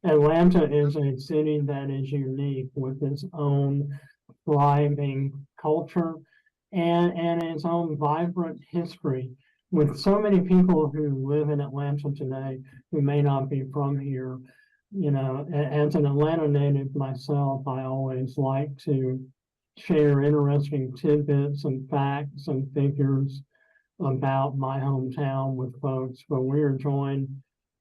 Atlanta is a city that is unique with its own thriving culture and its own vibrant history. With so many people who live in Atlanta today who may not be from here, as an Atlanta native myself, I always like to share interesting tidbits and facts and figures about my hometown with folks. But we are joined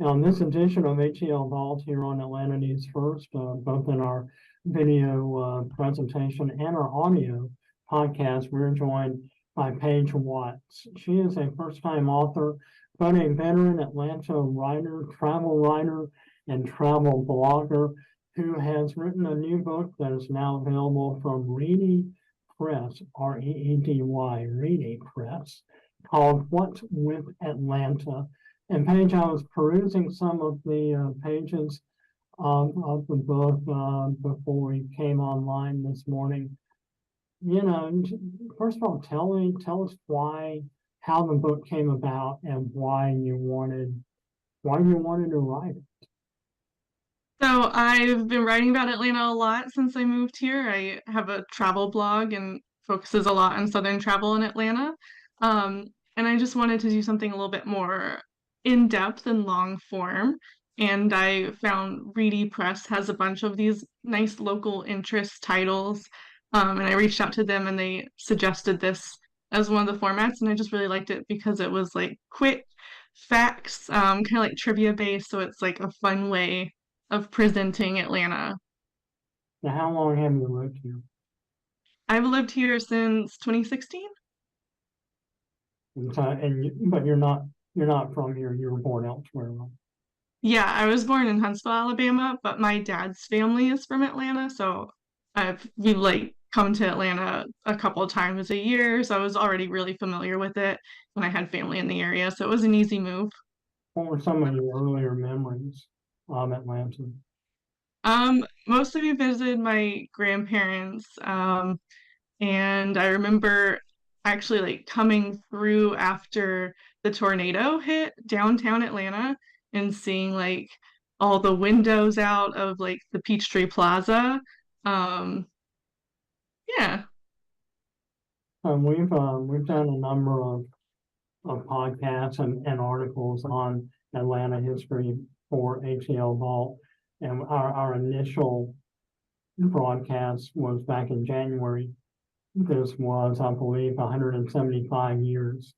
on this edition of ATL Vault here on Atlanta News First, both in our video presentation and our audio podcast. We're joined by Paige Watts. She is a first-time author, but a veteran Atlanta writer, and travel blogger who has written a new book that is now available from Reedy Press, R-E-E-D-Y, Reedy Press, called What's with Atlanta. And Paige, I was perusing some of the pages of the book before we came online this morning. First of all, tell us how the book came about and why you wanted to write it. So I've been writing about Atlanta a lot since I moved here. I have a travel blog and focuses a lot on Southern travel in Atlanta. And I just wanted to do something a little bit more in-depth and long form. And I found Reedy Press has a bunch of these nice local interest titles. And I reached out to them and they suggested this as one of the formats. And I just really liked it because it was like quick facts, kind of like trivia based. So it's like a fun way of presenting Atlanta. Now, how long have you lived here? I've lived here since 2016. But you're not from here. You were born elsewhere, right? Yeah, I was born in Huntsville, Alabama, but my dad's family is from Atlanta, so we like come to Atlanta a couple of times a year, so I was already really familiar with it when I had family in the area, so it was an easy move. What were some of your earlier memories of Atlanta? Mostly we visited my grandparents, and I remember actually like coming through after the tornado hit downtown Atlanta and seeing like all the windows out of like the Peachtree Plaza. Um, yeah. We've done a number of podcasts and articles on Atlanta history for ATL Vault, and our initial broadcast was back in January. This was, I believe, 175 years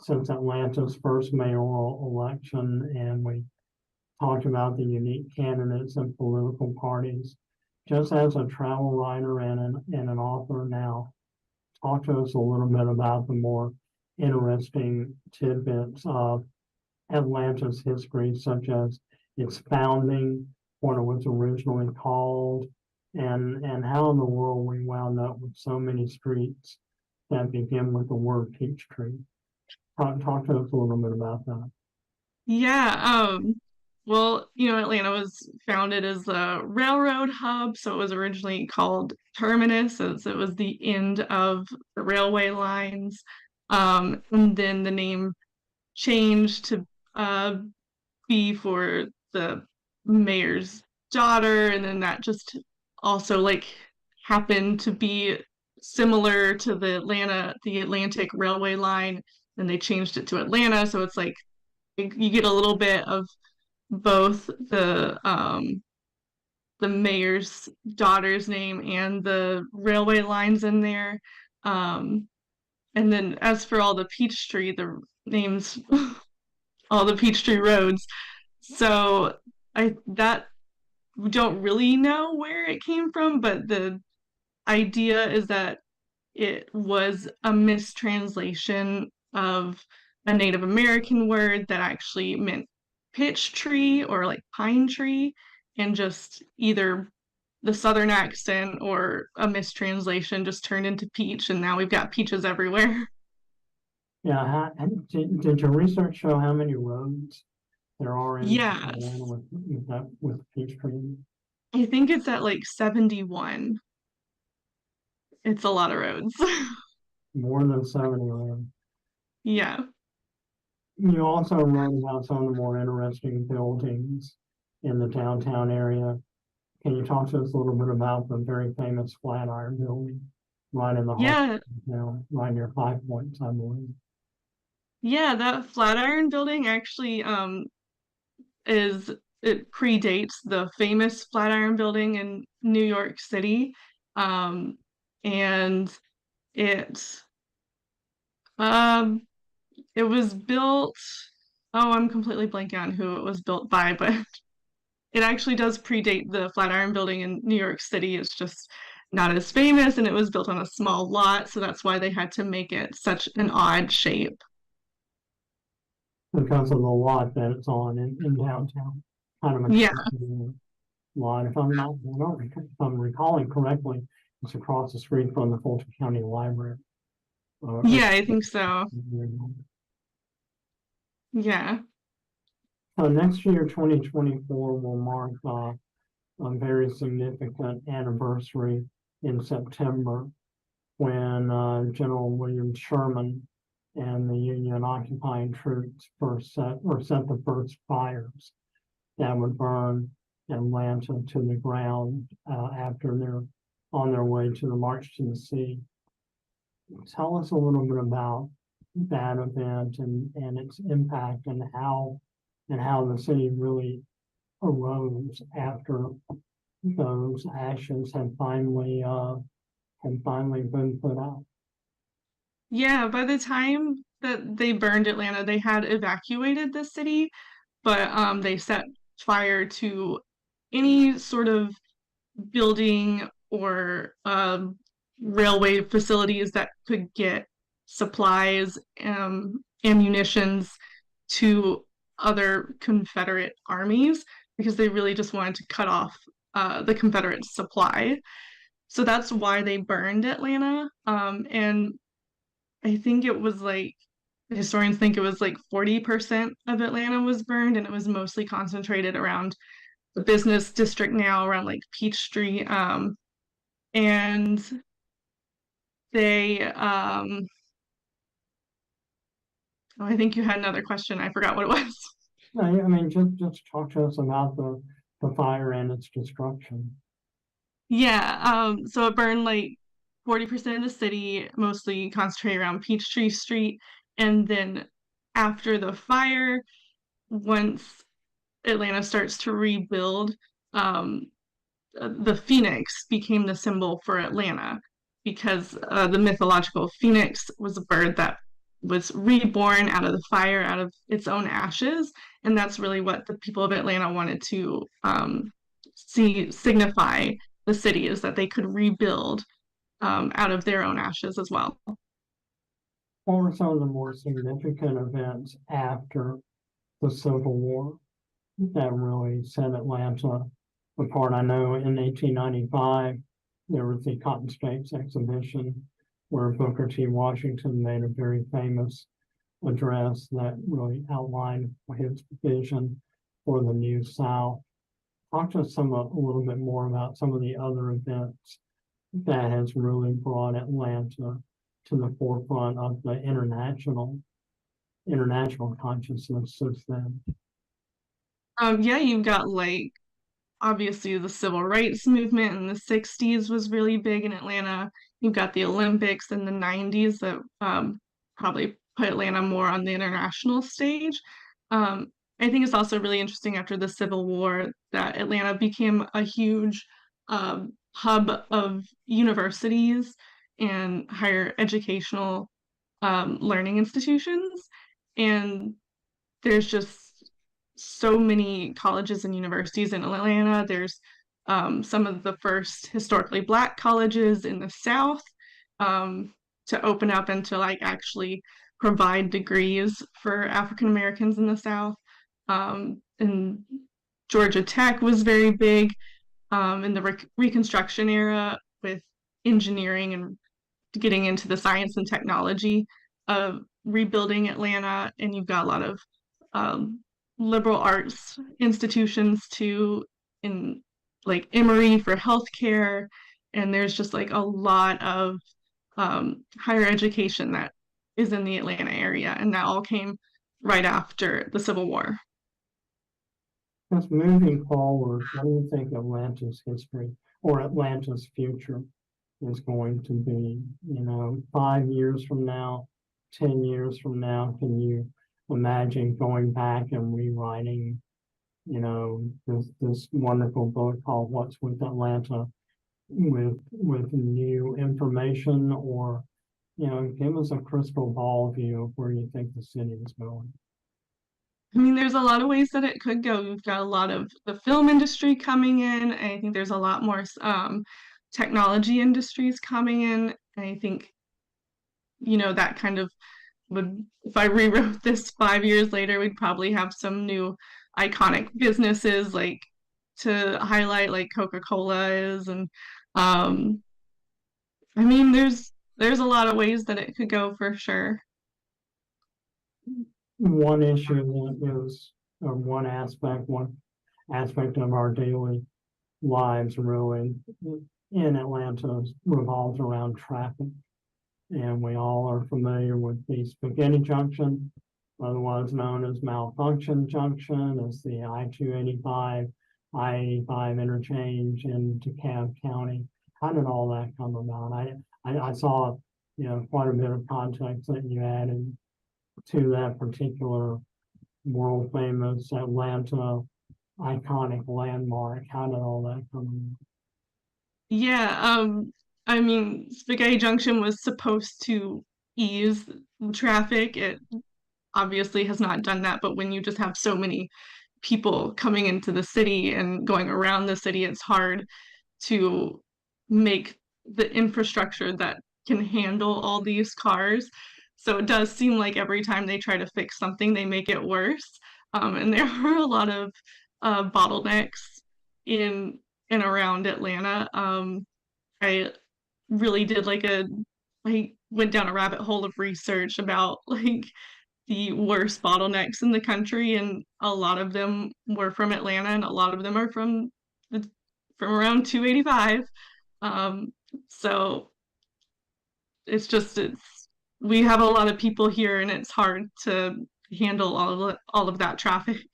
since Atlanta's first mayoral election, and we talked about the unique candidates and political parties. Just as a travel writer and an author now, talk to us a little bit about the more interesting tidbits of Atlanta's history, such as its founding, what it was originally called, and how in the world we wound up with so many streets that begin with the word Peachtree. Talk to us a little bit about that. Yeah, well, Atlanta was founded as a railroad hub, so it was originally called Terminus, as it was the end of the railway lines. And then the name changed to uh, be for the mayor's daughter, and then that just also like happened to be similar to the Atlantic Railway line, and they changed it to Atlanta, so it's like you get a little bit of both the mayor's daughter's name and the railway lines in there. Um, and then as for all the Peachtree, the names, all the Peachtree roads. So I that we don't really know where it came from, but the idea is that it was a mistranslation of a Native American word that actually meant pitch tree or like pine tree, and just either the southern accent or a mistranslation just turned into peach, and now we've got peaches everywhere. Yeah, did your research show how many roads there are in Yes. Atlanta with Peachtree? I think it's at like 71. It's a lot of roads. More than 70 around. Yeah. You also wrote about some of the more interesting buildings in the downtown area. Can you talk to us a little bit about the very famous Flatiron Building right in the heart Yeah. of town, right near Five Points, I believe? Yeah, that Flatiron building actually is it predates the famous Flatiron building in New York City. Um and it um it was built, oh, I'm completely blanking on who it was built by, but it actually does predate the Flatiron building in New York City. It's just not as famous and it was built on a small lot, so that's why they had to make it such an odd shape. Because of the lot that it's on in downtown. Kind of a Yeah, tricky lot. If I'm not, I don't, if I'm recalling correctly, it's across the street from the Fulton County Library. Or, yeah, I think so. Yeah. so next year, 2024, will mark a very significant anniversary in September when General William Sherman and the Union occupying troops first set the first fires that would burn Atlanta to the ground after they're on their way to the March to the Sea. Tell us a little bit about that event and its impact and how the city really arose after those ashes had finally been put out. Yeah, by the time that they burned Atlanta, they had evacuated the city, but they set fire to any sort of building or railway facilities that could get supplies, ammunitions to other Confederate armies because they really just wanted to cut off the Confederate supply. So that's why they burned Atlanta. And I think it was like historians think it was like 40% of Atlanta was burned, and it was mostly concentrated around the business district now around like Peachtree. And they oh, I think you had another question. I forgot what it was. I mean, just talk to us about the fire and its destruction. Yeah, so it burned like 40% of the city, mostly concentrated around Peachtree Street. And then after the fire, once Atlanta starts to rebuild, um, the phoenix became the symbol for Atlanta because the mythological phoenix was a bird that was reborn out of the fire, out of its own ashes. And that's really what the people of Atlanta wanted to signify the city is that they could rebuild out of their own ashes as well. What were some of the more significant events after the Civil War that really set Atlanta apart? I know in 1895 there was the Cotton States exhibition where Booker T. Washington made a very famous address that really outlined his vision for the New South. Talk to us a little bit more about some of the other events that has really brought Atlanta to the forefront of the international consciousness since then. Yeah, you've got like obviously the civil rights movement in the 60s was really big in Atlanta. You've got the Olympics in the 90s that probably put Atlanta more on the international stage. I think it's also really interesting after the Civil War that Atlanta became a huge hub of universities and higher educational learning institutions. And there's just so many colleges and universities in Atlanta. There's some of the first historically Black colleges in the South to open up and to like actually provide degrees for African Americans in the South. And Georgia Tech was very big in the Reconstruction era with engineering and getting into the science and technology of rebuilding Atlanta. And you've got a lot of um, liberal arts institutions too in like Emory for healthcare, and there's just like a lot of higher education that is in the Atlanta area, and that all came right after the Civil War. Just moving forward, what do you think Atlanta's history or Atlanta's future is going to be? 5 years from now, 10 years from now, can you imagine going back and rewriting, this wonderful book called What's with Atlanta with new information, or give us a crystal ball view of where you think the city is going? I mean, there's a lot of ways that it could go. We've got a lot of the film industry coming in. I think there's a lot more technology industries coming in. I think, that kind of would, if I rewrote this 5 years later, we'd probably have some new iconic businesses like to highlight, like Coca-Cola is, and um, I mean, there's a lot of ways that it could go for sure. One issue that is, or one aspect of our daily lives really in Atlanta revolves around traffic. And we all are familiar with the Spaghetti Junction, otherwise known as Malfunction Junction, as the I-285, I-85 interchange in DeKalb County. How did all that come about? I saw, quite a bit of context that you added to that particular world famous Atlanta iconic landmark. How did all that come about? Yeah, I mean, Spaghetti Junction was supposed to ease traffic. It obviously has not done that, but when you just have so many people coming into the city and going around the city, it's hard to make the infrastructure that can handle all these cars. So it does seem like every time they try to fix something, they make it worse. And there are a lot of bottlenecks in and around Atlanta. I really did I went down a rabbit hole of research about like the worst bottlenecks in the country, and a lot of them were from Atlanta, and a lot of them are from around 285. Um, so it's we have a lot of people here, and it's hard to handle all of that traffic.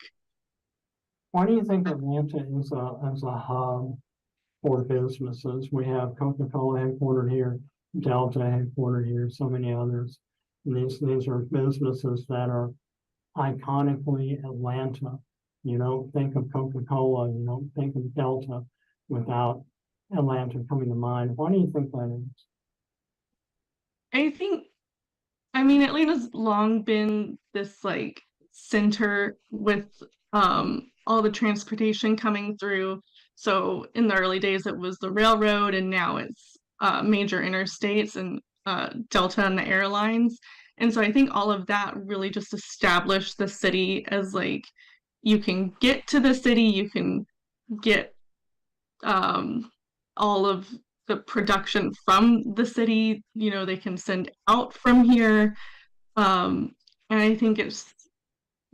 Why do you think Atlanta is a hub for businesses? We have Coca-Cola headquartered here, Delta headquartered here, so many others. And these are businesses that are iconically Atlanta. You don't think of Coca-Cola, you don't think of Delta without Atlanta coming to mind. Why do you think that is? I think, I mean, Atlanta's long been this like center with all the transportation coming through. So in the early days, it was the railroad, and now it's major interstates and Delta and the airlines. And so I think all of that really just established the city as like you can get to the city, you can get um, all of the production from the city, they can send out from here. Um, and I think it's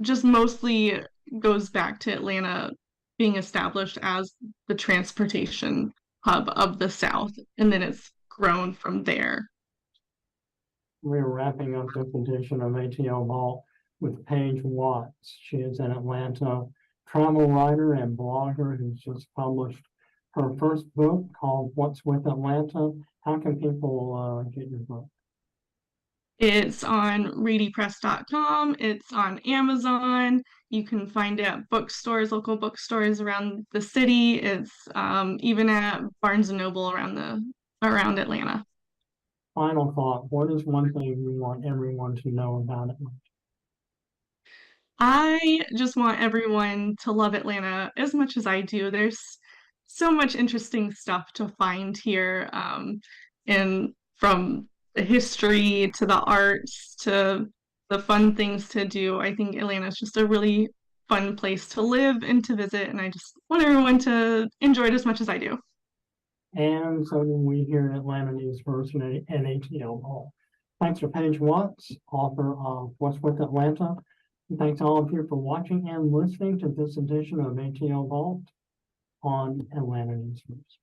just mostly goes back to Atlanta being established as the transportation hub of the South, and then it's grown from there. We're wrapping up this edition of ATL Vault with Paige Watts. She is an Atlanta travel writer and blogger who's just published her first book called What's with Atlanta. How can people get your book? It's on readypress.com. It's on Amazon. You can find it at bookstores, local bookstores around the city. It's even at Barnes and Noble around Atlanta. Final thought. What is one thing we want everyone to know about it? I just want everyone to love Atlanta as much as I do. There's so much interesting stuff to find here, and from the history to the arts to the fun things to do. I think Atlanta is just a really fun place to live and to visit, and I just want everyone to enjoy it as much as I do. And so do we here at Atlanta News First and ATL Vault. Thanks to Paige Watts, author of What's with Atlanta. And thanks all of you for watching and listening to this edition of ATL Vault. on Atlanta Newsrooms.